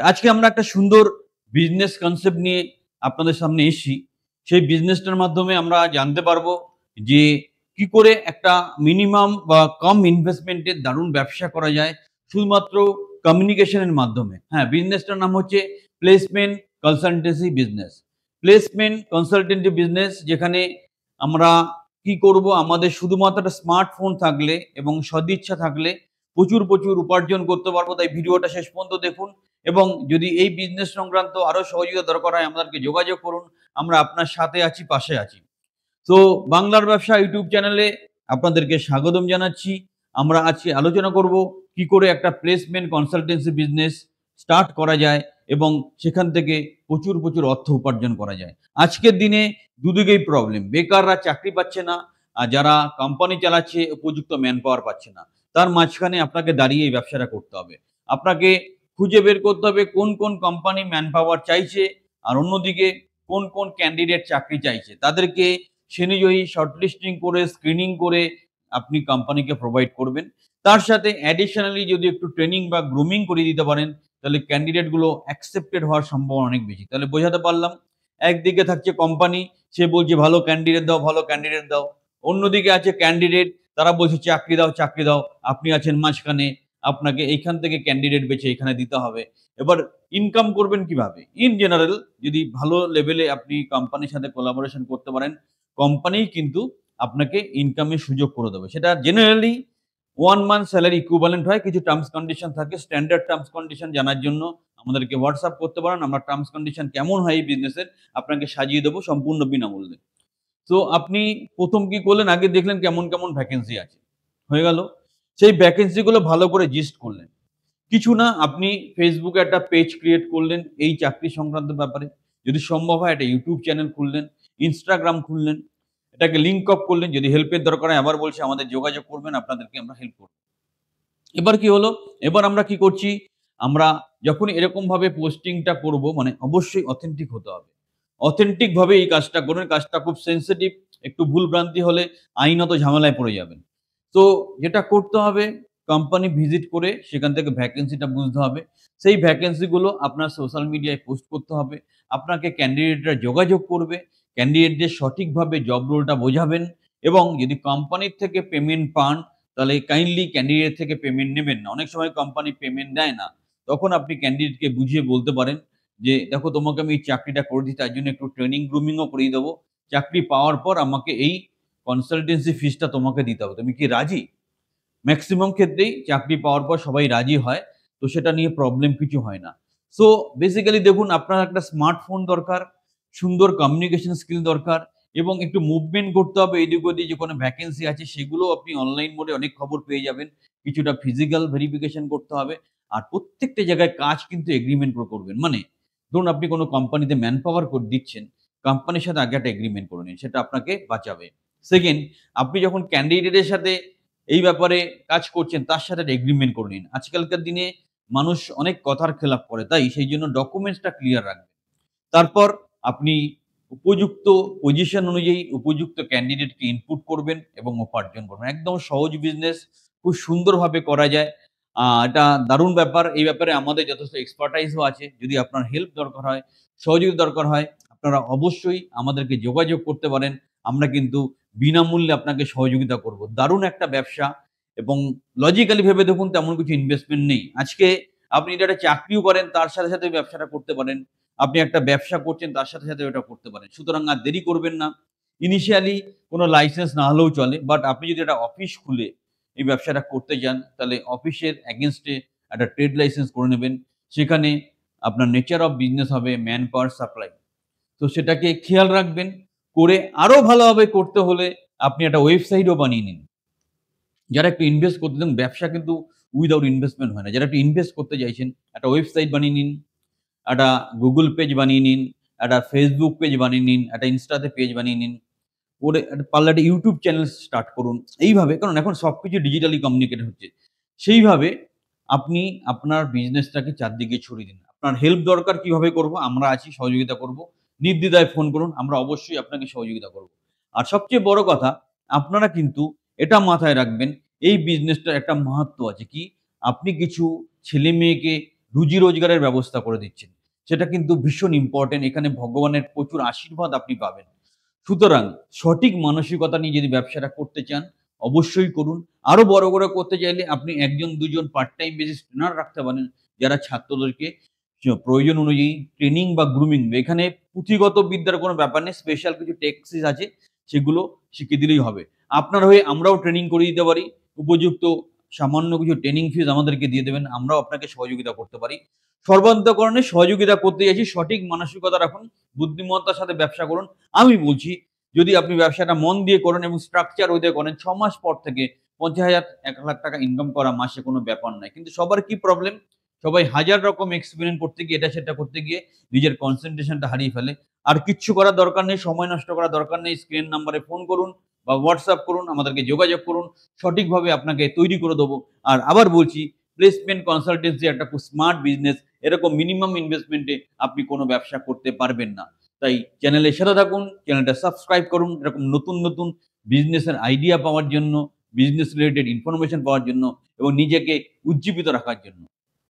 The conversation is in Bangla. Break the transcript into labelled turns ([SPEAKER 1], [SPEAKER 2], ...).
[SPEAKER 1] আজকে আমরা একটা সুন্দর বিজনেস কনসেপ্ট নিয়ে আপনাদের সামনে এসেছি। সেই বিজনেসটার মাধ্যমে আমরা জানতে পারবো যে কি করে একটা মিনিমাম বা কম ইনভেস্টমেন্টে দারুণ ব্যবসা করা যায় শুধুমাত্র কমিউনিকেশনের মাধ্যমে। হ্যাঁ, বিজনেসটার নাম হচ্ছে placement consultancy business. Placement consultancy business যেখানে আমরা কি করব, আমাদের শুধুমাত্র একটা স্মার্টফোন থাকলে এবং সদিচ্ছা থাকলে প্রচুর উপার্জন করতে পারবো। তাই ভিডিওটা শেষ পর্যন্ত দেখুন। এবং যদি এই বিজনেস সংক্রান্ত আরো সহযোগিতা দরকার হয় আমাদেরকে যোগাযোগ করুন। আমরা আপনার সাথে আছি, পাশে আছি। তো বাংলার ব্যবসা ইউটিউব চ্যানেলে আপনাদেরকে স্বাগতম জানাচ্ছি। আমরা আজকে আলোচনা করব কি করে একটা প্লেসমেন্ট কনসালটেন্সি বিজনেস স্টার্ট করা যায় এবং সেখান থেকে প্রচুর অর্থ উপার্জন করা যায়। আজকের দিনে দুদিকেই প্রবলেম। বেকাররা চাকরি পাচ্ছে না, আর যারা কোম্পানি চালাচ্ছে উপযুক্ত ম্যান পাওয়ার পাচ্ছে না। তার মাঝখানে আপনাকে দাঁড়িয়ে এই ব্যবসাটা করতে হবে। আপনাকে খুঁজে বের করতে হবে কোন কোম্পানি ম্যান পাওয়ার চাইছে, আর অন্যদিকে কোন ক্যান্ডিডেট চাকরি চাইছে। তাদেরকে সে অনুযায়ী শর্টলিস্টিং করে স্ক্রিনিং করে আপনি কোম্পানিকে প্রোভাইড করবেন। তার সাথে অ্যাডিশনালি যদি একটু ট্রেনিং বা গ্রুমিং করিয়ে দিতে পারেন, তাহলে ক্যান্ডিডেট গুলো অ্যাকসেপ্টেড হওয়ার সম্ভাবনা অনেক বেশি। তাহলে বোঝাতে পারলাম, একদিকে থাকছে কোম্পানি, সে বলছে ভালো ক্যান্ডিডেট দাও, ভালো ক্যান্ডিডেট দাও। অন্যদিকে আছে ক্যান্ডিডেট, তারা বলছে চাকরি দাও, চাকরি দাও। আপনি আছেন মাঝখানে, আপনাকে এইখান থেকে ক্যান্ডিডেট বেছে এখানে দিতে হবে। এবার ইনকাম করবেন কিভাবে? ইন জেনারেল যদি ভালো লেভেলে আপনি কোম্পানির সাথে কোলাবোরেশন করতে পারেন, কোম্পানিই কিন্তু আপনাকে ইনকামের সুযোগ করে দেবে। সেটা জেনারেলি 1 মান্থ স্যালারি ইকুইভ্যালেন্ট হয়। কিছু টার্মস কন্ডিশন থাকে। স্ট্যান্ডার্ড টার্মস কন্ডিশন জানার জন্য আমাদেরকে WhatsApp করতে পারেন। আমরা টার্মস কন্ডিশন কেমন হয় এই বিজনেসের আপনাকে সাজিয়ে দেবো সম্পূর্ণ বিনামূল্যে। তো আপনি ১ম কি করলেন, আগে দেখলেন কেমন ভ্যাকেন্সি আছে। হয়ে গেল। সেই ভ্যাকেন্সি গুলো ভালো করে জিস্ট করলেন। কিছু না, আপনি Facebook এ একটা পেজ ক্রিয়েট করলেন এই চাকরি সংক্রান্ত ব্যাপারে। যদি সম্ভব হয় একটা YouTube চ্যানেল খুললেন, Instagram খুললেন। এটাকে লিঙ্ক আপ করলেন। যদি হেল্পের দরকার হয় আবার বলছি আমাদের যোগাযোগ করবেন, আপনাদেরকে আমরা হেল্প করব। এবার কি হলো? এবার আমরা কি করছি? আমরা যখন এরকমভাবে পোস্টিংটা করব, মানে অবশ্যই অথেন্টিক হতে হবে। অথেন্টিক ভাবে এই কাজটা করুন। কাজটা খুব সেনসিটিভ। একটু ভুল ভ্রান্তি হলে আইনত ঝামেলায় পড়ে যাবেন। তো যেটা করতে হবে, কোম্পানি ভিজিট করে সেখান থেকে ভ্যাকেন্সিটা বুঝতে হবে। সেই ভ্যাকেন্সি গুলো আপনার সোশ্যাল মিডিয়ায় পোস্ট করতে হবে। আপনাকে ক্যান্ডিডেটরা যোগাযোগ করবে। ক্যান্ডিডেটদের সঠিকভাবে জব রোলটা বোঝাবেন এবং যদি কোম্পানির থেকে পেমেন্ট পান, তাহলে কাইন্ডলি ক্যান্ডিডেট থেকে পেমেন্ট নেবেন না। অনেক সময় কোম্পানি পেমেন্ট দেয় না। তখন আপনি ক্যান্ডিডেটকে বুঝিয়ে বলতে পারেন যে, "দেখো তোমাকে আমি এই চাকরিটা করে দিই, তার জন্য একটু ট্রেনিং গ্রুমিং ও করিয়ে দেবো। চাকরি পাওয়ার পর আমাকে এই কনসালটেন্সি ফিসটা তোমাকে দিতে হবে। তুমি কি রাজি?" মেক্সিমাম ক্ষেত্রেই চাকরি পাওয়ার পর সবাই রাজি হয়। তো সেটা নিয়ে প্রবলেম কিছু হয় না। সো বেসিক্যালি দেখুন, আপনার একটা স্মার্টফোন দরকার, সুন্দর কমিউনিকেশন স্কিল দরকার এবং একটু মুভমেন্ট করতে হবে এদিক ওদিক। যে কোনো ভ্যাকেন্সি আছে সেগুলোও আপনি অনলাইন মোডে অনেক খবর পেয়ে যাবেন। কিছুটা ফিজিক্যাল ভেরিফিকেশন করতে হবে। আর প্রত্যেকটা জায়গায় কাজ কিন্তু এগ্রিমেন্ট করে করবেন। মানে ধরুন আপনি কোনো কোম্পানিতে ম্যান পাওয়ার দিচ্ছেন, কোম্পানির সাথে আগে একটা এগ্রিমেন্ট করে নিন। সেটা আপনাকে বাঁচাবে। সেকেন্ড, আপনি যখন ক্যান্ডিডেটের সাথে এই ব্যাপারে কাজ করছেন, তার সাথে একটা এগ্রিমেন্ট করে নিন। আজকালকার দিনে মানুষ অনেক কথার খেলাপ করে। তাই সেই জন্য ডকুমেন্টসটা ক্লিয়ার রাখবেন। তারপর আপনি উপযুক্ত পজিশন অনুযায়ী উপযুক্ত ক্যান্ডিডেটকে ইনপুট করবেন এবং উপার্জন করবেন। একদম সহজ বিজনেস, খুব সুন্দরভাবে করা যায়। এটা দারুণ ব্যাপার। এই ব্যাপারে আমাদের যথেষ্ট এক্সপার্টাইজও আছে। যদি আপনার হেল্প দরকার হয়, সহযোগিতা দরকার হয়, আপনারা অবশ্যই আমাদেরকে যোগাযোগ করতে পারেন। আমরা কিন্তু বিনামূল্যে আপনাকে সহযোগিতা করব। দারুণ একটা ব্যবসা এবং লজিক্যালি ভেবে দেখুন, তেমন কিছু ইনভেস্টমেন্ট নেই। আজকে আপনি যদি একটা চাকরিও করেন তার সাথে ব্যবসাটা করতে পারেন। আপনি একটা ব্যবসা করছেন তার সাথে ওটা করতে পারেন। সুতরাং আর দেরি করবেন না। ইনিশিয়ালি কোনো লাইসেন্স না হলেও চলে। বাট আপনি যদি একটা অফিস খুলে এই ব্যবসাটা করতে যান, তাহলে অফিসের এগেইনস্ট এ একটা ট্রেড লাইসেন্স করে নেবেন। সেখানে আপনার নেচার অফ বিজনেস হবে ম্যান পাওয়ার সাপ্লাই। তো সেটাকে খেয়াল রাখবেন। করে আরো ভালোভাবে করতে হলে আপনি একটা ওয়েবসাইটও বানিয়ে নিন। যারা একটু ইনভেস্ট করতে চান, ব্যবসা কিন্তু উইথআউট ইনভেস্টমেন্ট হয় না। যারা একটু ইনভেস্ট করতে চাইছেন, একটা ওয়েবসাইট বানিয়ে নিন, একটা Google পেজ বানিয়ে নিন, একটা Facebook পেজ বানিয়ে নিন, একটা Insta তে পেজ বানিয়ে নিন। করে পারলে একটা YouTube চ্যানেল স্টার্ট করুন। এইভাবে, কারণ এখন সবকিছু ডিজিটালি কমিউনিকেট হচ্ছে। সেইভাবে আপনি আপনার বিজনেসটাকে চারদিকে ছড়িয়ে দিন। আপনার হেল্প দরকার, কিভাবে করব? আমরা আছি, সহযোগিতা করব। নির্দ্বিধায় ফোন করুন। আমরা অবশ্যই আপনাকে সহযোগিতা করব। আর সবচেয়ে বড় কথা, আপনারা কিন্তু এটা মাথায় রাখবেন, এই বিজনেসটার একটা মাহাত্ম্য আছে। কি? আপনি কিছু ছেলে-মেয়েকে রুজি রোজগারের ব্যবস্থা করে দিচ্ছেন। সেটা কিন্তু ভীষণ ইম্পর্টেন্ট। এখানে ভগবানের প্রচুর আশীর্বাদ আপনি পাবেন। সুতরাং সঠিক মানসিকতা নিয়ে যদি ব্যবসাটা করতে চান, অবশ্যই করুন। আরো বড় করে করতে চাইলে আপনি ১ জন ২ জন পার্ট টাইম বেসিস ট্রেনার রাখতে পারেন, যারা ছাত্রদেরকে প্রয়োজন অনুযায়ী ট্রেনিং বা গ্রুমিং, এখানে পুঁথিগত বিদ্যার কোনো ব্যাপার নেই। স্পেশাল কিছু টেকনিক আছে, সেগুলো শিখিয়ে দিলেই হবে। আপনার হয়ে আমরাও ট্রেনিং করিয়ে দিতে পারি। উপযুক্ত সামান্য কিছু ট্রেনিং ফিস আমাদেরকে দিয়ে দেবেন। আমরাও আপনাকে সহযোগিতা করতে পারি। সর্বান্তঃকরণে সহযোগিতা করতে চাইছি। সঠিক মানসিকতা রাখুন, বুদ্ধিমত্তার সাথে ব্যবসা করুন। আমি বলছি, যদি আপনি ব্যবসাটা মন দিয়ে করেন এবং স্ট্রাকচার ওয়েতে করেন, ৬ মাস পর থেকে ৫০,০০০ ১,০০,০০০ টাকা ইনকাম করা মাসে কোনো ব্যাপার নয়। কিন্তু সবার কি প্রবলেম? সবাই হাজার রকম এক্সপেরিমেন্ট করতে গিয়ে, এটা সেটা করতে গিয়ে নিজের কনসেনট্রেশনটা হারিয়ে ফেলে। আর কিচ্ছু করার দরকার নেই, সময় নষ্ট করার দরকার নেই। স্ক্রিন নাম্বারে ফোন করুন বা WhatsApp করুন, আমাদেরকে যোগাযোগ করুন। সঠিকভাবে আপনাকে তৈরি করে দেবো। আর আবার বলছি, প্লেসমেন্ট কনসালটেন্সি একটা খুব স্মার্ট বিজনেস। এরকম মিনিমাম ইনভেস্টমেন্টে আপনি কোনো ব্যবসা করতে পারবেন না। তাই চ্যানেলের সাথে থাকুন, চ্যানেলটা সাবস্ক্রাইব করুন। এরকম নতুন, নতুন বিজনেসের আইডিয়া পাওয়ার জন্য, বিজনেস রিলেটেড ইনফরমেশন পাওয়ার জন্য এবং নিজেকে উজ্জীবিত রাখার জন্য।